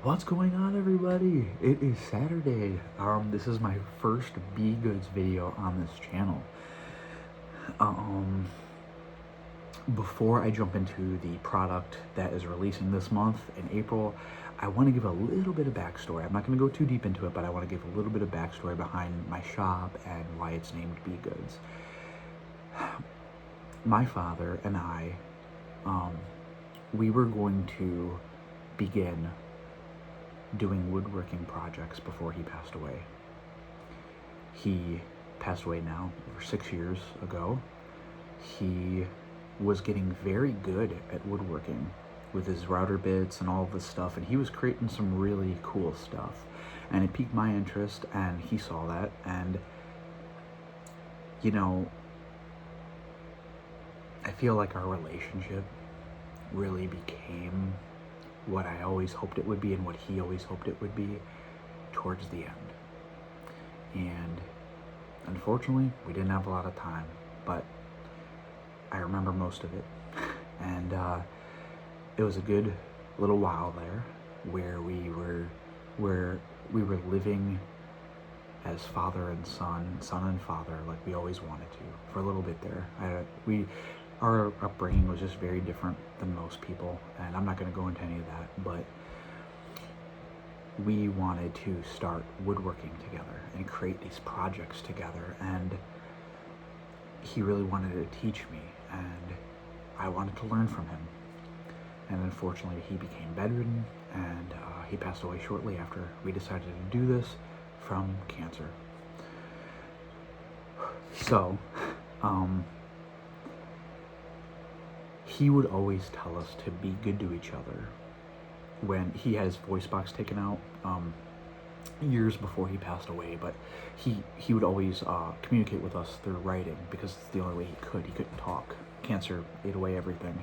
What's going on, everybody? It is Saturday. This is my first Be Goods video on this channel. Before I jump into the product that is releasing this month in April, I want to give a little bit of backstory. I'm not going to go too deep into it, but I want to give a little bit of backstory behind my shop and why it's named Be Goods. My father and I, we were going to begin doing woodworking projects before he passed away. He passed away now over 6 years ago. He was getting very good at woodworking with his router bits and all of this stuff, and he was creating some really cool stuff, and it piqued my interest, and he saw that, and you know, I feel like our relationship really became what I always hoped it would be and what he always hoped it would be towards the end. And unfortunately, we didn't have a lot of time, but I remember most of it. And it was a good little while there where we were living as father and son and father, like we always wanted to, for a little bit there. Our upbringing was just very different than most people, and I'm not going to go into any of that, but we wanted to start woodworking together and create these projects together, and he really wanted to teach me, and I wanted to learn from him. And unfortunately, he became bedridden, and he passed away shortly after we decided to do this from cancer. So, he would always tell us to be good to each other. When he had his voice box taken out years before he passed away, but he would always communicate with us through writing because it's the only way he could. He couldn't talk. Cancer ate away everything.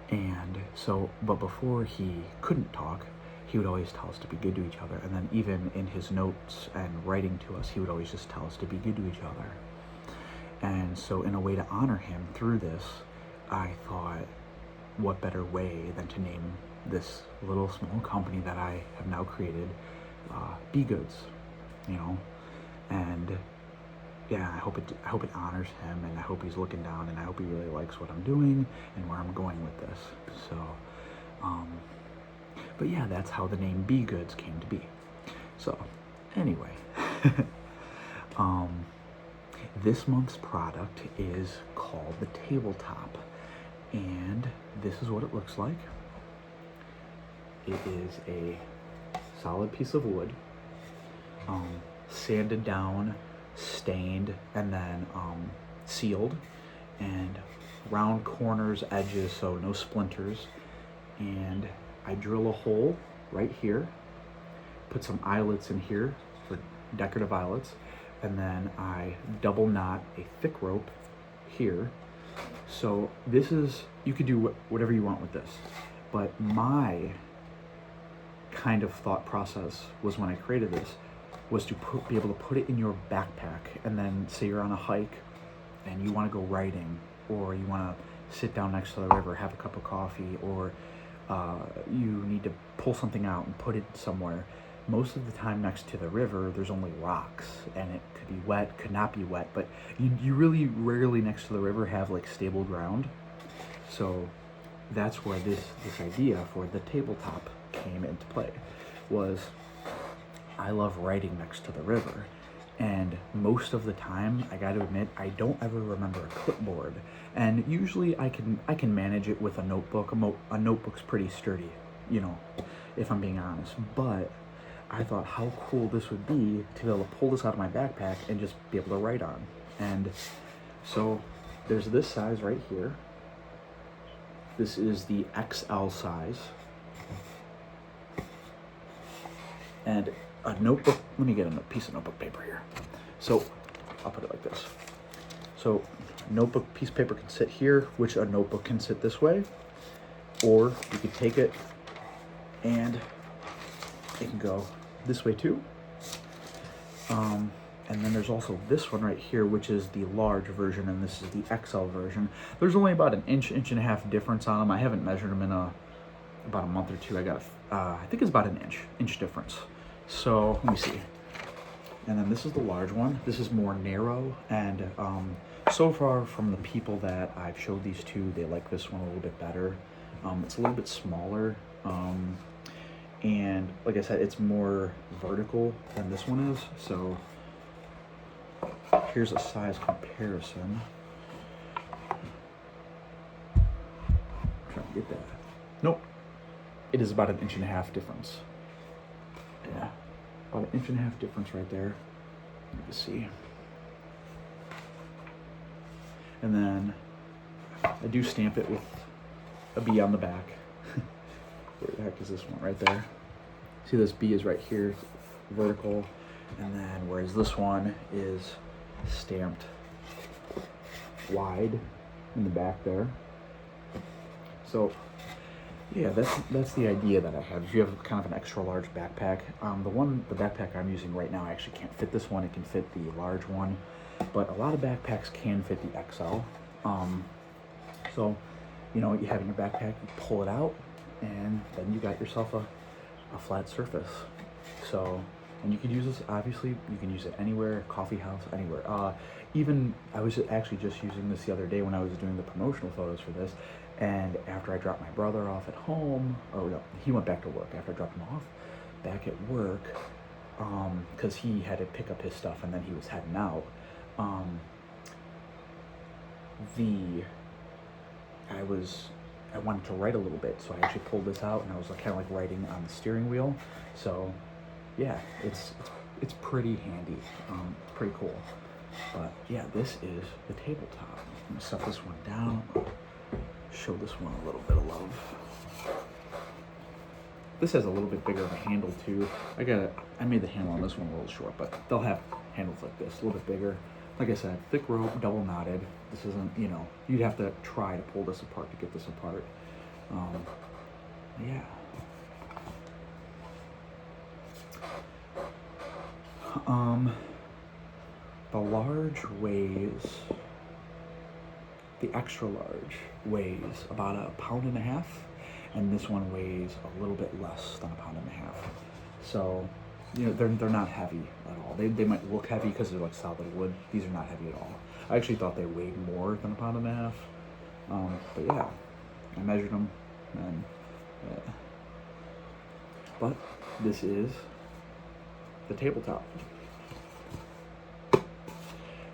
And so, but before he couldn't talk, he would always tell us to be good to each other. And then even in his notes and writing to us, he would always just tell us to be good to each other. And so in a way to honor him through this, I thought, what better way than to name this little small company that I have now created, Be Goods, you know? And yeah, I hope it honors him, and I hope he's looking down, and I hope he really likes what I'm doing and where I'm going with this. So, but yeah, that's how the name Be Goods came to be. So, anyway, this month's product is called the Tabletop, and this is what it looks like. It is a solid piece of wood, sanded down, stained, and then sealed, and round corners, edges, so no splinters. And I drill a hole right here, put some eyelets in here for decorative eyelets, and then I double knot a thick rope here. So this is, you could do whatever you want with this, but my kind of thought process was, when I created this, was to be able to put it in your backpack, and then say you're on a hike and you want to go riding, or you want to sit down next to the river, have a cup of coffee, or you need to pull something out and put it somewhere. Most of the time next to the river, there's only rocks, and it could be wet, could not be wet, but you really rarely next to the river have like stable ground. So that's where this idea for the tabletop came into play. Was I love riding next to the river, and most of the time, I got to admit, I don't ever remember a clipboard, and usually I can manage it with a notebook. A notebook's pretty sturdy, you know, if I'm being honest, but I thought how cool this would be to be able to pull this out of my backpack and just be able to write on. And so there's this size right here. This is the XL size. And a notebook, let me get a piece of notebook paper here. So I'll put it like this. So notebook piece of paper can sit here, which a notebook can sit this way, or you could take it and it can go this way too. And then there's also this one right here, which is the large version, and this is the XL version. There's only about an inch and a half difference on them. I haven't measured them in a about a month or two, I got I think it's about an inch difference. So let me see. And then this is the large one. This is more narrow, and so far from the people that I've showed these to, they like this one a little bit better. It's a little bit smaller, and like I said, it's more vertical than this one is. So here's a size comparison. Trying to get that. Nope. It is about an 1.5 inch difference. Yeah, about an 1.5 inch difference right there. You can see. And then I do stamp it with a B on the back. Where the heck is this one? Right there. See, this B is right here, vertical, and then whereas this one is stamped wide in the back there. So yeah, that's the idea that I have. If you have kind of an extra large backpack, the backpack I'm using right now actually can't fit this one. It can fit the large one, but a lot of backpacks can fit the XL. So, you know, you have in your backpack, you pull it out, and then you got yourself a flat surface. So, and you can use this, obviously, you can use it anywhere, coffee house, anywhere. Even, I was actually just using this the other day when I was doing the promotional photos for this, and after I dropped my brother off at home, or no, he went back to work. After I dropped him off back at work, because he had to pick up his stuff and then he was heading out, I wanted to write a little bit, so I actually pulled this out and I was like, kind of like writing on the steering wheel. So yeah, it's pretty handy, pretty cool. But yeah, this is the tabletop. I'm gonna set this one down, show this one a little bit of love. This has a little bit bigger of a handle too. I made the handle on this one a little short, but they'll have handles like this, a little bit bigger. Like I said, thick rope, double knotted. This isn't, you know, you'd have to try to pull this apart to get this apart. Yeah. The large weighs, the extra large weighs about 1.5 pounds, and this one weighs a little bit less than 1.5 pounds. So, you know, they're not heavy at all. They might look heavy because they're like solid wood. These are not heavy at all. I actually thought they weighed more than 1.5 pounds. But yeah, I measured them, and yeah. But this is the tabletop.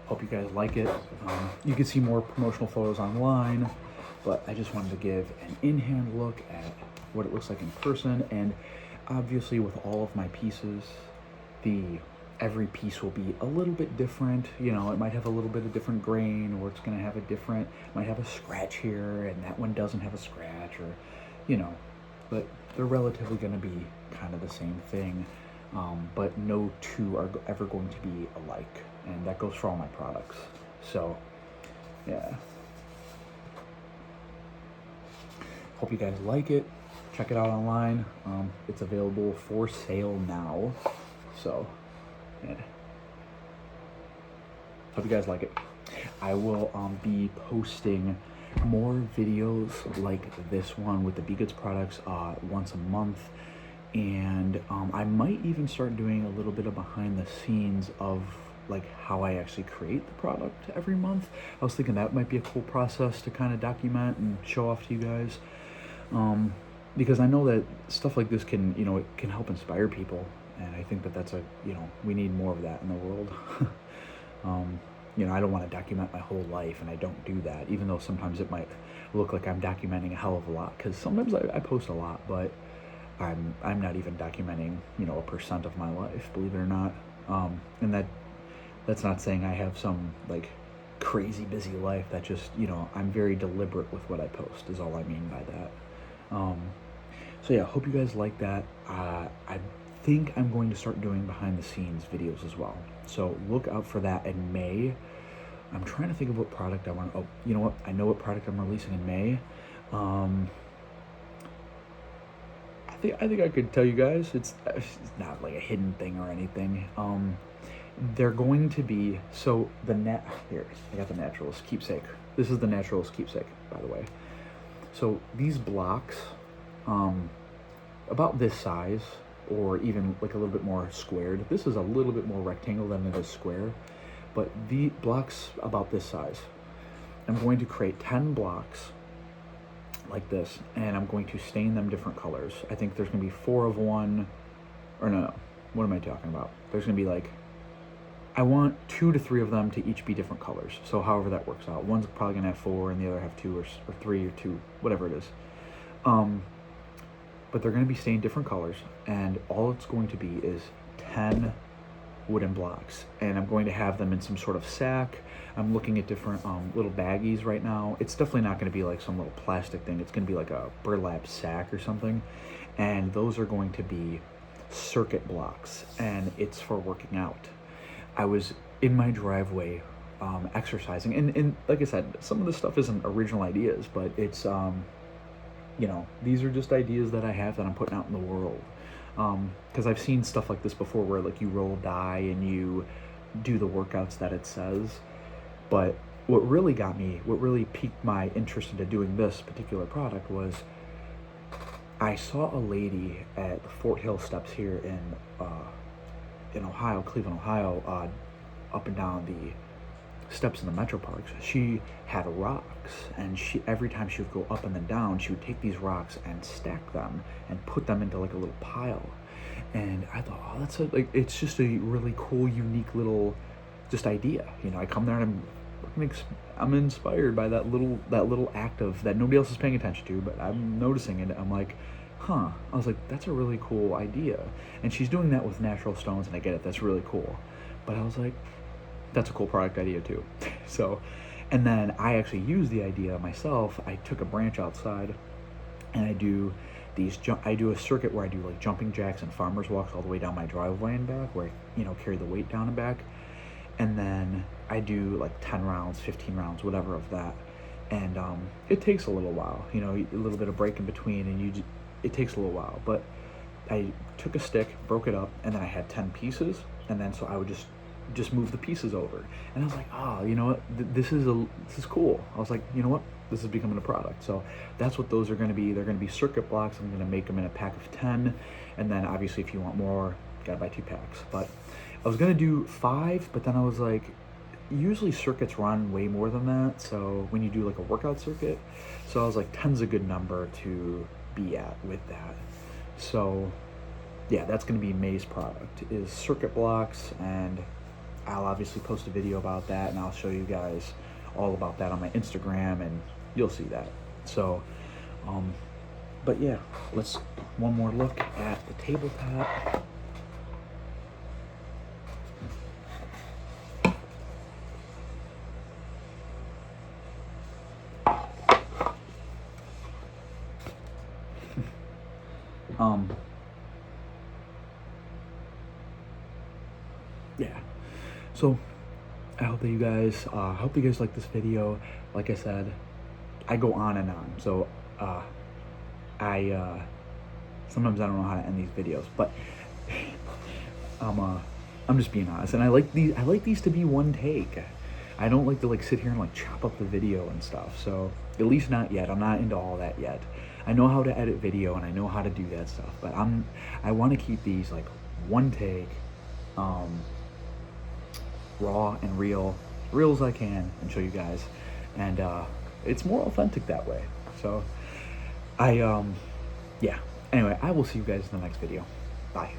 Hope you guys like it. You can see more promotional photos online, but I just wanted to give an in-hand look at what it looks like in person. And obviously with all of my pieces, every piece will be a little bit different. You know, it might have a little bit of different grain, or it's gonna have might have a scratch here, and that one doesn't have a scratch, or, you know, but they're relatively gonna be kind of the same thing. But no two are ever going to be alike, and that goes for all my products. So yeah, hope you guys like it. Check it out online. It's available for sale now, so yeah, hope you guys like it. I will be posting more videos like this one with the Be Goods products once a month. And I might even start doing a little bit of behind the scenes of like how I actually create the product every month. I was thinking that might be a cool process to kind of document and show off to you guys, because I know that stuff like this can, you know, it can help inspire people, and I think that that's we need more of that in the world. You know, I don't want to document my whole life, and I don't do that, even though sometimes it might look like I'm documenting a hell of a lot, because sometimes I post a lot, but I'm not even documenting, you know, 1% of my life, believe it or not. And that's not saying I have some like crazy busy life. That just, you know, I'm very deliberate with what I post is all I mean by that. So yeah, hope you guys like that. I think I'm going to start doing behind the scenes videos as well. So look out for that in May. I'm trying to think of what product I want. Oh, you know what? I know what product I'm releasing in May. I think I could tell you guys. It's not like a hidden thing or anything. They're going to be, so here, I got the Naturalist Keepsake. This is the Naturalist Keepsake, by the way. So these blocks about this size, or even like a little bit more squared. This is a little bit more rectangle than it is square, but the blocks about this size. I'm going to create 10 blocks like this, and I'm going to stain them different colors. I think there's going to be 4 of one, or no, what am I talking about? There's going to be like, I want 2 to 3 of them to each be different colors. So however that works out. One's probably going to have 4 and the other have 2 or 3 or 2, whatever it is. But they're going to be stained different colors, and all it's going to be is 10 wooden blocks, and I'm going to have them in some sort of sack. I'm looking at different little baggies right now. It's definitely not going to be like some little plastic thing. It's going to be like a burlap sack or something, and those are going to be circuit blocks, and it's for working out. I was in my driveway exercising, and like I said, some of this stuff isn't original ideas, but it's you know, these are just ideas that I have that I'm putting out in the world. Because I've seen stuff like this before where like you roll die and you do the workouts that it says. But what really piqued my interest into doing this particular product was I saw a lady at the Fort Hill steps here in Ohio, Cleveland, Ohio, up and down the steps in the metro parks. She had rocks, and every time she would go up and then down, she would take these rocks and stack them and put them into like a little pile. And I thought, oh, it's just a really cool, unique little just idea. You know, I come there and I'm inspired by that little act of that nobody else is paying attention to, but I'm noticing it. I'm like, huh. I was like, that's a really cool idea. And she's doing that with natural stones, and I get it, that's really cool. But I was like, that's a cool product idea too. So, and then I actually used the idea myself. I took a branch outside, and I do a circuit where I do like jumping jacks and farmer's walks all the way down my driveway and back, where I, carry the weight down and back. And then I do like 10 rounds, 15 rounds, whatever of that. And it takes a little while, a little bit of break in between, and it takes a little while. But I took a stick, broke it up, and then I had 10 pieces, and then so I would just move the pieces over. And I was like, oh, you know what, this is cool. I was like, you know what, this is becoming a product. So that's what those are going to be. They're going to be circuit blocks. I'm going to make them in a pack of 10, and then obviously if you want more, you gotta buy 2 packs. But I was going to do 5, but then I was like, usually circuits run way more than that, so when you do like a workout circuit, so I was like 10's a good number to be at with that. So yeah, that's going to be May's product, is circuit blocks, and I'll obviously post a video about that, and I'll show you guys all about that on my Instagram, and you'll see that. So but yeah, let's one more look at the tabletop. Yeah, so I hope that you guys like this video. Like I said, I go on and on, so sometimes I don't know how to end these videos, but I'm just being honest, and I like these to be one take. I don't like to sit here and chop up the video and stuff, so at least not yet. I'm not into all that yet. I know how to edit video and I know how to do that stuff, but I want to keep these one take, raw and real as I can, and show you guys, and it's more authentic that way. So yeah, anyway, I will see you guys in the next video. Bye.